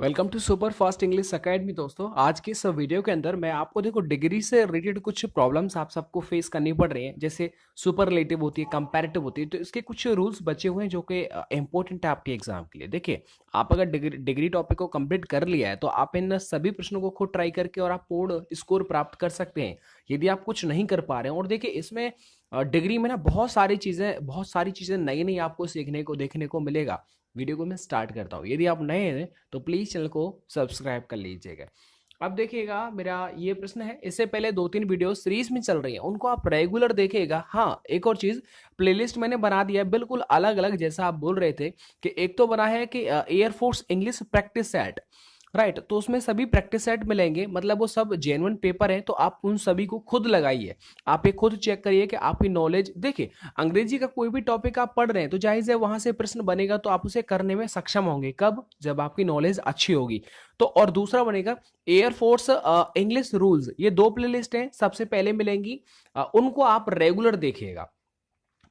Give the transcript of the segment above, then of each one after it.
Welcome to Super Fast English Academy. दोस्तों, आज की इस वीडियो के अंदर मैं आपको देखो डिग्री से रिलेटेड कुछ प्रॉब्लम्स आप सबको फेस करनी पड़ रही हैं, जैसे सुपरलेटिव होती है, कंपैरेटिव होती है। तो इसके कुछ रूल्स बचे हुए हैं जो कि इंपॉर्टेंट है आपके एग्जाम के लिए। देखिए, आप अगर डिग्री टॉपिक को कंप्लीट कर लिया है तो आप इन सभी प्रश्नों को खुद ट्राई करके और आप पूर्ण स्कोर प्राप्त कर सकते हैं यदि आप कुछ नहीं कर पा रहे हैं। और देखिए, इसमें डिग्री में ना बहुत सारी चीजें नई नई आपको सीखने को देखने को मिलेगा। वीडियो को मैं स्टार्ट करता हूँ। यदि आप नए हैं तो प्लीज चैनल को सब्सक्राइब कर लीजिएगा। अब देखिएगा, मेरा ये प्रश्न है, इससे पहले 2-3 वीडियो सीरीज में चल रही है, उनको आप रेगुलर देखिएगा। हाँ, एक और चीज, प्लेलिस्ट मैंने बना दिया है बिल्कुल अलग अलग, जैसा आप बोल रहे थे कि एक तो बना है कि air force English practice set, right. तो उसमें सभी प्रैक्टिस सेट मिलेंगे, मतलब वो सब जेन्युइन पेपर है। तो आप उन सभी को खुद लगाइए, आप ये खुद चेक करिए कि आपकी नॉलेज। देखिए, अंग्रेजी का कोई भी टॉपिक आप पढ़ रहे हैं तो जाहिर है वहां से प्रश्न बनेगा, तो आप उसे करने में सक्षम होंगे। कब? जब आपकी नॉलेज अच्छी होगी। तो और दूसरा बनेगा एयरफोर्स इंग्लिश रूल्स। ये 2 प्लेलिस्ट हैं, सबसे पहले मिलेंगी, उनको आप रेगुलर देखिएगा।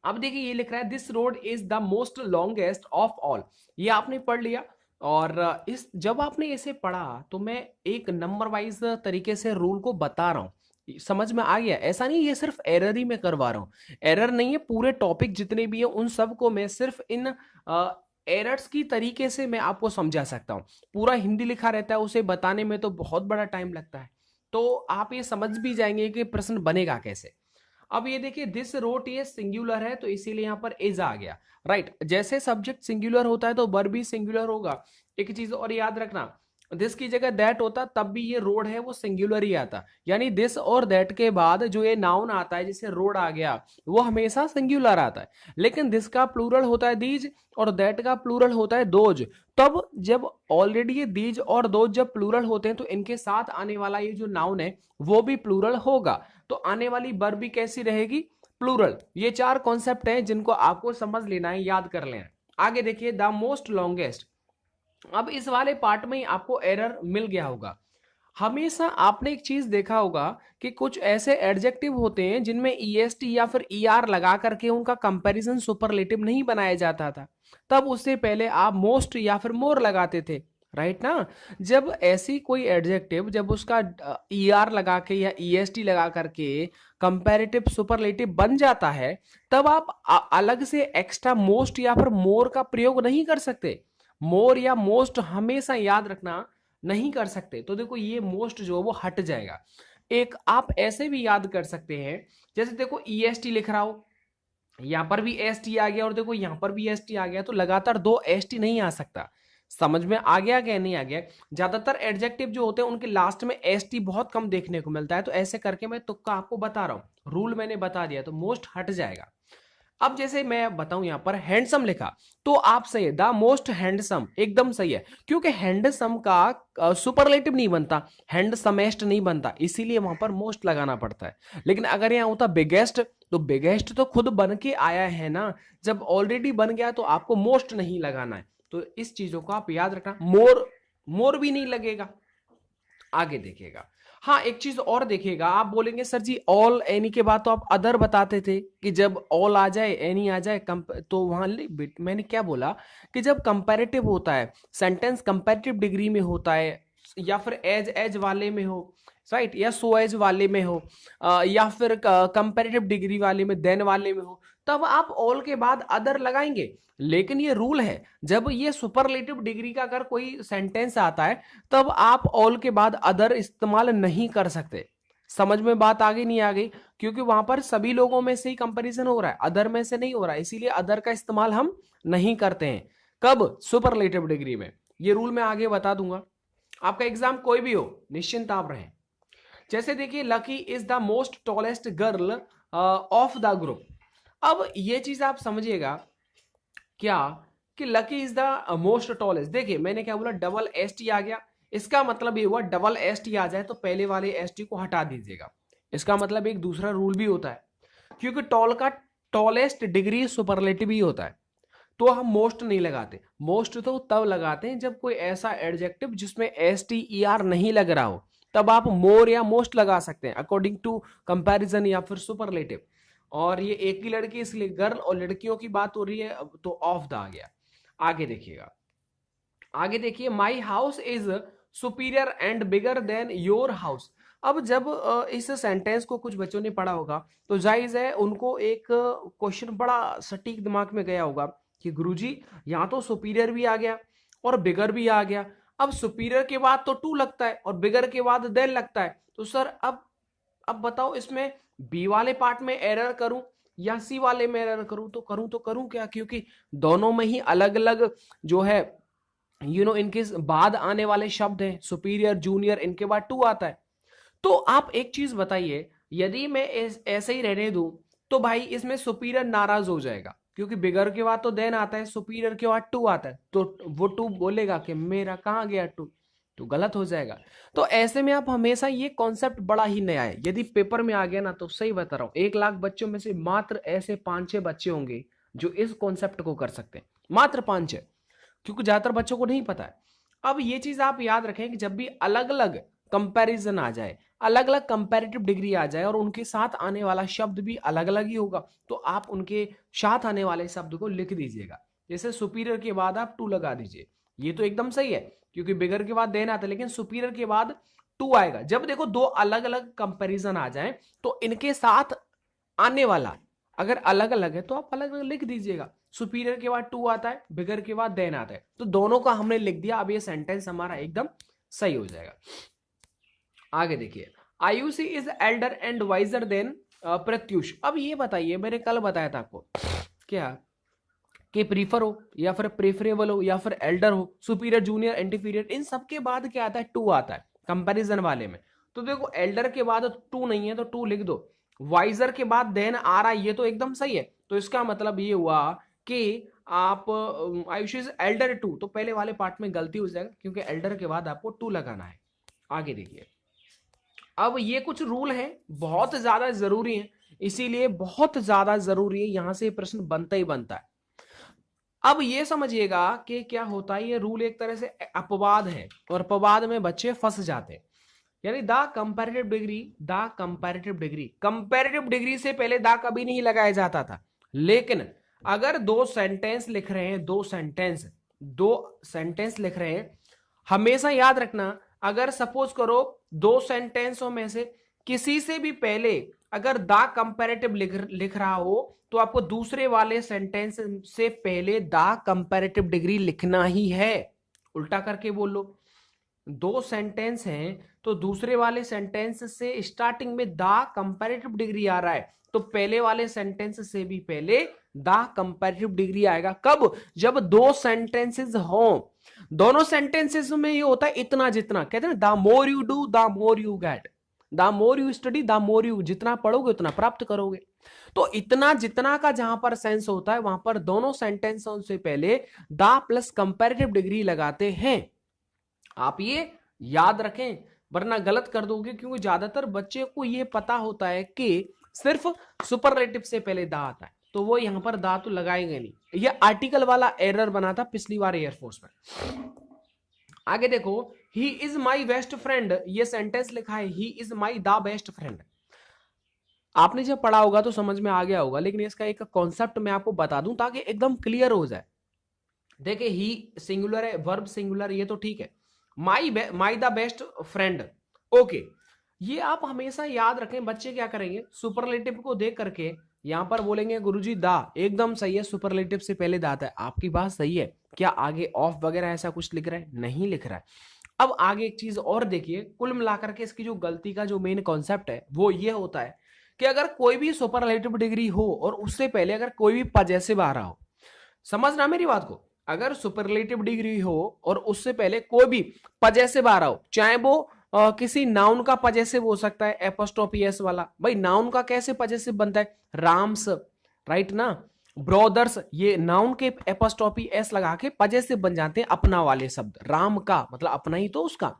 अब देखिए, ये लिख रहा है this road is the most longest of all. ये आपने पढ़ लिया। और इस जब आपने इसे पढ़ा तो मैं एक नंबर वाइज तरीके से रूल को बता रहा हूं, समझ में आ गया? ऐसा नहीं ये सिर्फ एरर ही मैं करवा रहा हूं, एरर नहीं है, पूरे टॉपिक जितने भी है उन सब को मैं सिर्फ इन एरर्स की तरीके से मैं आपको समझा सकता हूं। पूरा हिंदी लिखा रहता है, उसे बताने में तो बहुत बड़ा टाइम लगता है। तो आप ये समझ भी जाएंगे कि प्रश्न बनेगा कैसे। अब ये देखिए, दिस रोट ये सिंगुलर है तो इसीलिए यहां पर इज आ गया, राइट। जैसे सब्जेक्ट सिंगुलर होता है तो वर्ब भी सिंगुलर होगा। एक चीज और याद रखना, दिस की जगह दैट होता तब भी ये रोड है वो सिंगुलर ही आता। यानी दिस और दैट के बाद जो ये नाउन आता है, जैसे रोड आ गया, वो हमेशा सिंगुलर आता है। लेकिन दिस का प्लूरल होता है दीज और दैट का प्लूरल होता है दोज। तब जब ऑलरेडी ये दीज और दोज जब प्लूरल होते हैं तो इनके साथ आने वाला ये जो नाउन है वो भी प्लूरल होगा। तो आने वाली वर्ब भी कैसी रहेगी? प्लूरल। ये 4 कॉन्सेप्ट हैं जिनको आपको समझ लेना है, याद कर लेना है। आगे देखिए, द मोस्ट लॉन्गेस्ट। अब इस वाले पार्ट में ही आपको एरर मिल गया होगा। हमेशा आपने एक चीज देखा होगा कि कुछ ऐसे एडजेक्टिव होते हैं जिनमें ईएसटी या फिर ईआर लगा करके उनका कंपैरिजन सुपरलेटिव नहीं बनाया जाता था। तब उससे पहले आप मोस्ट या फिर मोर लगाते थे, राइट ना। जब ऐसी कोई एडजेक्टिव जब उसका ईआर लगा के या ईएसटी लगा करके कंपैरेटिव सुपरलेटिव बन जाता है, तब आप अलग से एक्स्ट्रा मोस्ट या फिर मोर का प्रयोग नहीं कर सकते। मोर या मोस्ट हमेशा याद रखना नहीं कर सकते। तो देखो, ये मोस्ट जो है वो हट जाएगा। एक आप ऐसे भी याद कर सकते हैं, जैसे देखो ईएसटी लिख रहा हो, यहां पर भी एसटी आ गया और देखो यहां पर भी एसटी आ गया, तो लगातार 2 एसटी नहीं आ सकता। समझ में आ गया क्या? नहीं आ गया? ज्यादातर एडजेक्टिव जो होते हैं उनके लास्ट में एसटी बहुत कम देखने को मिलता है। तो ऐसे करके मैं तुक्का आपको बता रहा हूं, रूल मैंने बता दिया, तो मोस्ट हट जाएगा। अब जैसे मैं बताऊं, यहां पर हैंडसम लिखा तो आप सही है, द मोस्ट हैंडसम एकदम सही है, क्योंकि हैंडसम का सुपरलेटिव नहीं बनता, हैंडसमेस्ट नहीं बनता, इसीलिए वहां पर मोस्ट लगाना पड़ता है। लेकिन अगर यहां होता बिगेस्ट, तो बिगेस्ट तो खुद बन के आया है ना। जब ऑलरेडी बन गया तो आपको मोस्ट नहीं लगाना है। तो इस चीजों को आप याद रखना। मोर, मोर भी नहीं लगेगा। आगे देखिएगा, हाँ एक चीज और देखिएगा, आप बोलेंगे सर जी ऑल एनी के बाद तो आप अदर बताते थे कि जब ऑल आ जाए एनी आ जाए तो वहां मैंने क्या बोला कि जब कंपैरेटिव होता है, सेंटेंस कंपैरेटिव डिग्री में होता है, या फिर एज एज वाले में हो, राइट, या सो एज वाले में हो, या फिर कंपैरेटिव डिग्री वाले में, देन वाले में हो, तब आप ऑल के बाद अदर लगाएंगे। लेकिन ये रूल है, जब ये सुपरलेटिव डिग्री का अगर कोई सेंटेंस आता है तब आप ऑल के बाद अदर इस्तेमाल नहीं कर सकते। समझ में बात आ गई नहीं आ गई? क्योंकि वहां पर सभी लोगों में से ही कंपैरिजन हो रहा है, अदर में से नहीं हो रहा है, इसीलिए अदर का इस्तेमाल हम नहीं करते हैं। कब? सुपरलेटिव डिग्री में। ये रूल मैं आगे बता दूंगा। आपका एग्जाम कोई भी हो, निश्चिंत आप रहें। जैसे देखिए, lucky is the most tallest girl of the group. अब ये चीज आप समझिएगा क्या कि lucky is the most tallest. देखिए, मैंने क्या बोला, डबल एस टी आ गया, इसका मतलब ये हुआ डबल एस टी आ जाए तो पहले वाले एस टी को हटा दीजिएगा। इसका मतलब एक दूसरा रूल भी होता है, क्योंकि टॉल का टॉलेस्ट डिग्री सुपरलेटिव ही होता है। तो हम मोस्ट नहीं लगाते। मोस्ट तो तब लगाते हैं जब कोई ऐसा एडजेक्टिव जिसमें एस टी ई आर नहीं लग रहा हो, तब आप मोर या मोस्ट लगा सकते हैं अकॉर्डिंग टू कंपैरिजन या फिर सुपरलेटिव। और ये एक ही लड़की इसलिए गर्ल, और लड़कियों की बात हो रही है तो ऑफ द आ गया। आगे देखिएगा, आगे देखिए, my house is superior and bigger than your house. अब जब इस सेंटेंस को कुछ बच्चों ने पढ़ा होगा तो जायज है उनको एक क्वेश्चन बड़ा सटीक दिमाग में गया होगा कि गुरुजी यहाँ तो सुपीरियर भी आ गया और बिगर भी आ गया, अब सुपीरियर के बाद तो टू लगता है और बिगर के बाद देन लगता है, तो सर अब बताओ इसमें बी वाले पार्ट में एरर करूं या सी वाले में एरर करूं, तो करूं क्या, क्योंकि दोनों में ही अलग अलग जो है इनके बाद आने वाले शब्द हैं, सुपीरियर जूनियर, इनके बाद टू आता है। तो आप एक चीज बताइए, यदि मैं ऐसे ही रहने दूं तो भाई इसमें सुपीरियर नाराज हो जाएगा क्योंकि बिगर के बाद तो देन आता है, सुपीरियर के बाद टू आता है, तो वो टू बोलेगा कि मेरा कहां गया टू, तो गलत हो जाएगा। तो ऐसे में आप हमेशा ये कॉन्सेप्ट बड़ा ही नया है, यदि पेपर में आ गया ना तो सही बता रहा हूं 1 लाख बच्चों में से मात्र ऐसे 5-6 बच्चे होंगे जो इस कॉन्सेप्ट को कर सकते हैं, मात्र 5-6, क्योंकि ज्यादातर बच्चों को नहीं पता है। अब ये चीज आप याद रखें कि जब भी अलग अलग कंपैरिजन आ जाए, अलग अलग कंपैरेटिव डिग्री आ जाए और उनके साथ आने वाला शब्द भी अलग अलग ही होगा, तो आप उनके साथ आने वाले शब्द को लिख दीजिएगा। जैसे सुपीरियर के बाद आप टू लगा दीजिए, ये तो एकदम सही है क्योंकि बिगर के बाद देन आता है, लेकिन सुपीरियर के बाद टू आएगा। जब देखो दो अलग अलग कंपैरिजन आ जाए तो इनके साथ आने वाला अगर अलग अलग है तो आप अलग अलग लिख दीजिएगा। सुपीरियर के बाद टू आता है, बिगर के बाद देन आता है, तो दोनों का हमने लिख दिया। अब ये सेंटेंस हमारा एकदम सही हो जाएगा। आगे देखिए, Ayushi is Elder and visor then Pratyush. अब ये बताइए, मैंने कल बताया था आपको क्या कि प्रीफर हो या फिर प्रेफरेबल हो या फिर एल्डर हो, सुपीरियर जूनियर इंटीरियर, इन सब के बाद क्या आता है, टू आता है कंपैरिजन वाले में। तो देखो एल्डर के बाद टू नहीं है तो टू लिख दो, वाइजर के बाद देन आ रहा है, ये तो एकदम सही है। तो इसका मतलब ये हुआ कि आप आयुष इज एल्डर टू, तो पहले वाले पार्ट में गलती हो जाएगा क्योंकि एल्डर के बाद आपको टू लगाना है। आगे देखिए, अब ये कुछ रूल हैं बहुत ज्यादा जरूरी हैं, इसीलिए बहुत ज्यादा जरूरी है, यहां से प्रश्न बनता ही बनता है। अब ये समझिएगा कि क्या होता है, ये रूल एक तरह से अपवाद है और अपवाद में बच्चे फंस जाते हैं। यानी the comparative degree, comparative degree से पहले द कभी नहीं लगाया जाता था। लेकिन अगर दो सेंटेंस लिख रहे हैं, दो सेंटेंस लिख रहे हैं, हमेशा याद रखना, अगर सपोज करो दो सेंटेंसों में से किसी से भी पहले अगर द कंपैरेटिव लिख रहा हो तो आपको दूसरे वाले सेंटेंस से पहले द कंपैरेटिव डिग्री लिखना ही है। उल्टा करके बोल लो, दो सेंटेंस हैं तो दूसरे वाले सेंटेंस से स्टार्टिंग में द कंपैरेटिव डिग्री आ रहा है, तो पहले वाले सेंटेंस से भी पहले द कंपैरेटिव डिग्री आएगा। कब? जब दो सेंटेंसेस हो। दोनों सेंटेंसेस में ये होता है इतना जितना, कहते हैं the more you do the more you get, the more you study the more you, जितना पढ़ोगे उतना प्राप्त करोगे। तो इतना जितना का जहां पर सेंस होता है वहां पर दोनों सेंटेंसों से पहले द प्लस कंपैरेटिव डिग्री लगाते हैं। आप ये याद रखें वरना गलत कर दोगे, क्योंकि ज्यादातर बच्चे को ये पता होता है कि सिर्फ सुपरलेटिव से पहले दा आता है, तो वो यहां पर दा तो लगाएंगे नहीं। ये आर्टिकल वाला एरर बना था पिछली बार एयरफोर्स में। आगे देखो, he is my best friend, ये सेंटेंस लिखा है he is my the best friend. आपने जब पढ़ा होगा तो समझ में आ गया होगा, लेकिन इसका एक कॉन्सेप्ट मैं आपको बता दूं ताकि एकदम क्लियर हो जाए। देखिए ही सिंगुलर है, वर्ब सिंगुलर, ये तो ठीक है। My the best friend, okay, ये आप हमेशा याद रखें। बच्चे क्या करेंगे, सुपरलेटिव को देख करके यहां पर बोलेंगे गुरुजी दा, एकदम सही है, सुपरलेटिव से पहले दा आता है। आपकी बात सही है, क्या आगे ऑफ वगैरह ऐसा कुछ लिख रहा है? नहीं लिख रहा है। अब आगे एक चीज और देखिए, कुल मिलाकर के इसकी जो गलती का जो मेन कॉन्सेप्ट है वो ये होता है कि अगर कोई भी सुपरलेटिव डिग्री हो और उससे पहले अगर कोई भी पजेसिव आ रहा हो, समझना मेरी बात को, अगर सुपरलेटिव डिग्री हो और उससे पहले कोई भी पजेसिव आ रहा हो, चाहे वो किसी नाउन का पजेसिव हो सकता है एपोस्ट्रोफी एस वाला। भाई नाउन का कैसे पजेसिव बनता है? राम्स, राइट ना, ब्रदर्स, ये नाउन के एपोस्ट्रोफी एस लगा के पजेसिव बन जाते हैं अपना वाले शब्द। राम का मतलब अपना ही तो उसका,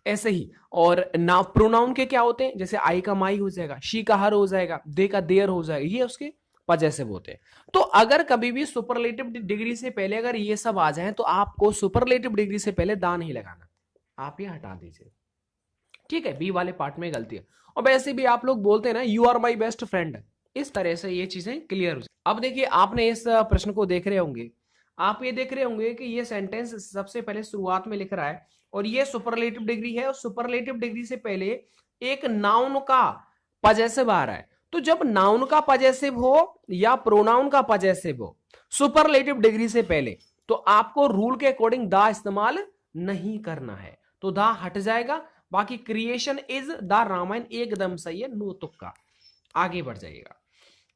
ऐसे ही। और ना प्रोनाउन के क्या होते हैं, जैसे आई का माई हो जाएगा, शी का हर हो जाएगा, दे का देयर हो जाएगा, ये उसके पजेसिव होते हैं। तो अगर कभी भी सुपरलेटिव डिग्री से पहले अगर ये सब आ जाए तो आपको सुपरलेटिव डिग्री से पहले दा नहीं लगाना, आप ये हटा दीजिए, ठीक है। बी वाले पार्ट में गलती है। और वैसे भी आप लोग बोलते हैं ना you are my best friend, इस तरह से ये चीजें क्लियर हो जाए। अब देखिए, आपने इस प्रश्न को देख रहे होंगे, आप ये देख रहे होंगे कि ये सेंटेंस सबसे पहले शुरुआत में लिख रहा है और ये सुपरलेटिव डिग्री है और सुपरलेटिव डिग्री से पहले एक नाउन का पजेसिव आ रहा है। तो जब नाउन का पजेसिव हो या प्रोनाउन का पजेसिव हो सुपरलेटिव डिग्री से पहले, तो आपको रूल के अकॉर्डिंग दा इस्तेमाल नहीं करना है, तो दा हट जाएगा। बाकी क्रिएशन इज द रामायण एकदम सही है, नो तुक्का। आगे बढ़ जाइएगा।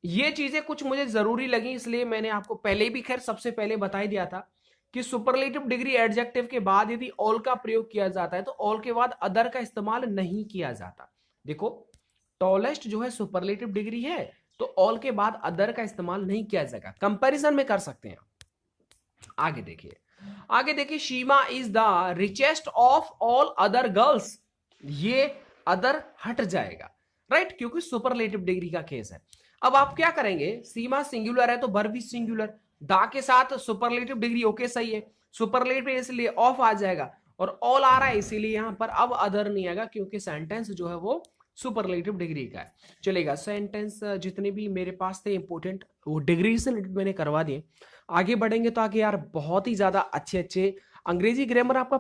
ये चीजें कुछ मुझे जरूरी लगी, इसलिए मैंने आपको पहले भी खैर सबसे पहले बता ही दिया था कि सुपरलेटिव डिग्री एडजेक्टिव के बाद यदि ऑल का प्रयोग किया जाता है तो ऑल के बाद अदर का इस्तेमाल नहीं किया जाता। देखो टॉलेस्ट जो है सुपरलेटिव डिग्री है, तो ऑल के बाद अदर का इस्तेमाल नहीं किया जाएगा, कंपैरिजन में कर सकते हैं। आगे देखिए, आगे देखिए, Sheema is the richest of all other girls, ये अदर हट जाएगा, राइट, क्योंकि सुपरलेटिव डिग्री का केस है। अब आप क्या करेंगे, सीमा सिंगुलर है तो वर्ब भी सिंगुलर, दा के साथ सुपरलेटिव डिग्री ओके सही है, सुपरलेटिव इसलिए ऑफ आ जाएगा और ऑल आ रहा है इसीलिए यहां पर अब अदर नहीं आएगा, क्योंकि सेंटेंस जो है वो सुपरलेटिव डिग्री का है। चलेगा, सेंटेंस जितने भी मेरे पास थे इंपोर्टेंट वो डिग्री से रिलेटेड मैंने करवा दिए। आगे बढ़ेंगे तो आगे यार बहुत ही ज्यादा अच्छे अच्छे अंग्रेजी ग्रामर आपका